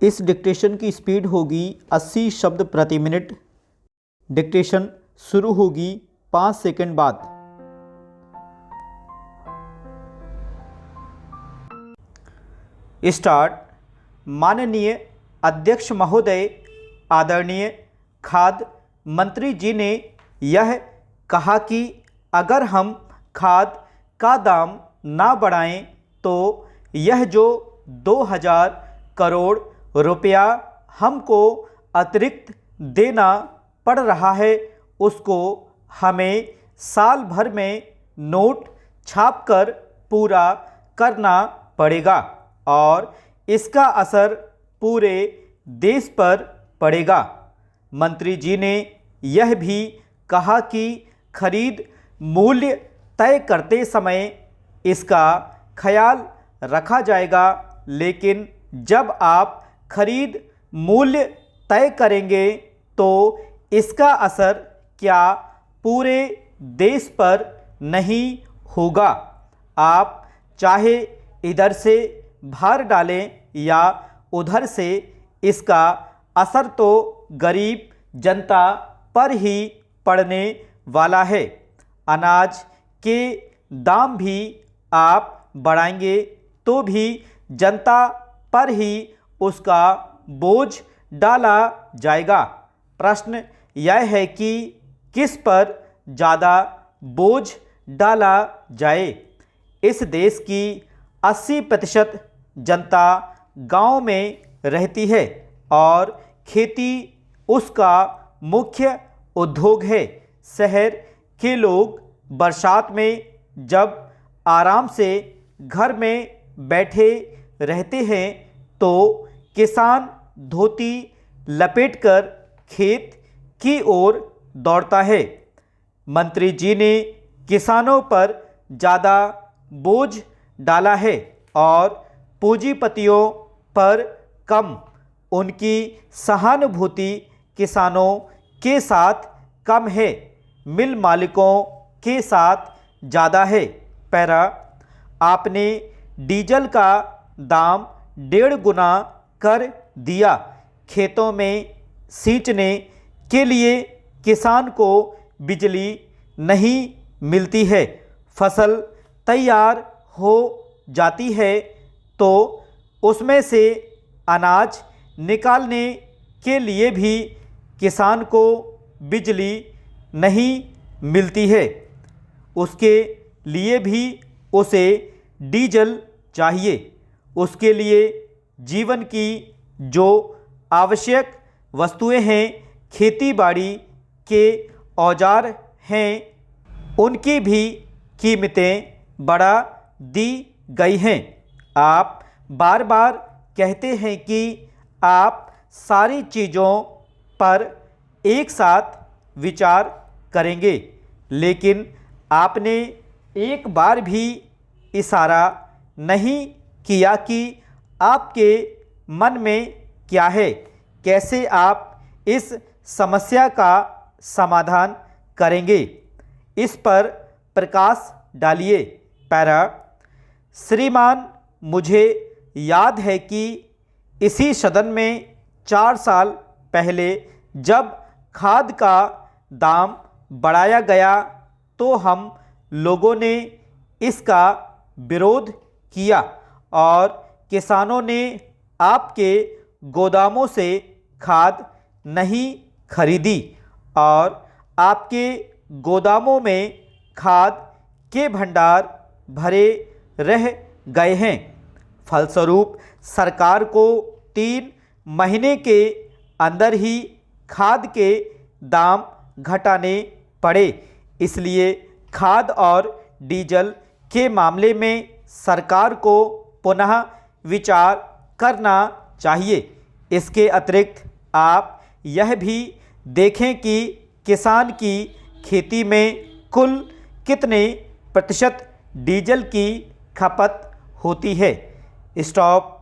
इस डिक्टेशन की स्पीड होगी 80 शब्द प्रति मिनट। डिक्टेशन शुरू होगी 5 सेकंड बाद। स्टार्ट। माननीय अध्यक्ष महोदय, आदरणीय खाद्य मंत्री जी ने यह कहा कि अगर हम खाद का दाम ना बढ़ाएं तो यह जो 2000 करोड़ रुपया हमको अतिरिक्त देना पड़ रहा है उसको हमें साल भर में नोट छापकर पूरा करना पड़ेगा और इसका असर पूरे देश पर पड़ेगा। मंत्री जी ने यह भी कहा कि खरीद मूल्य तय करते समय इसका ख्याल रखा जाएगा, लेकिन जब आप खरीद मूल्य तय करेंगे तो इसका असर क्या पूरे देश पर नहीं होगा। आप चाहे इधर से भार डालें या उधर से, इसका असर तो गरीब जनता पर ही पड़ने वाला है। अनाज के दाम भी आप बढ़ाएंगे तो भी जनता पर ही उसका बोझ डाला जाएगा। प्रश्न यह है कि किस पर ज़्यादा बोझ डाला जाए। इस देश की 80% जनता गांव में रहती है और खेती उसका मुख्य उद्योग है। शहर के लोग बरसात में जब आराम से घर में बैठे रहते हैं तो किसान धोती लपेटकर खेत की ओर दौड़ता है। मंत्री जी ने किसानों पर ज़्यादा बोझ डाला है और पूंजीपतियों पर कम। उनकी सहानुभूति किसानों के साथ कम है, मिल मालिकों के साथ ज़्यादा है। पैरा। आपने डीजल का दाम 1.5 गुना कर दिया। खेतों में सींचने के लिए किसान को बिजली नहीं मिलती है। फसल तैयार हो जाती है तो उसमें से अनाज निकालने के लिए भी किसान को बिजली नहीं मिलती है। उसके लिए भी उसे डीजल चाहिए। उसके लिए जीवन की जो आवश्यक वस्तुएं हैं, खेती बाड़ी के औजार हैं, उनकी भी कीमतें बढ़ा दी गई हैं। आप बार बार कहते हैं कि आप सारी चीज़ों पर एक साथ विचार करेंगे, लेकिन आपने एक बार भी इशारा नहीं किया कि आपके मन में क्या है, कैसे आप इस समस्या का समाधान करेंगे। इस पर प्रकाश डालिए। पैरा। श्रीमान, मुझे याद है कि इसी सदन में 4 साल पहले जब खाद का दाम बढ़ाया गया तो हम लोगों ने इसका विरोध किया और किसानों ने आपके गोदामों से खाद नहीं खरीदी और आपके गोदामों में खाद के भंडार भरे रह गए हैं। फलस्वरूप सरकार को 3 महीने के अंदर ही खाद के दाम घटाने पड़े। इसलिए खाद और डीजल के मामले में सरकार को पुनः विचार करना चाहिए। इसके अतिरिक्त आप यह भी देखें कि किसान की खेती में कुल कितने प्रतिशत डीजल की खपत होती है। स्टॉप।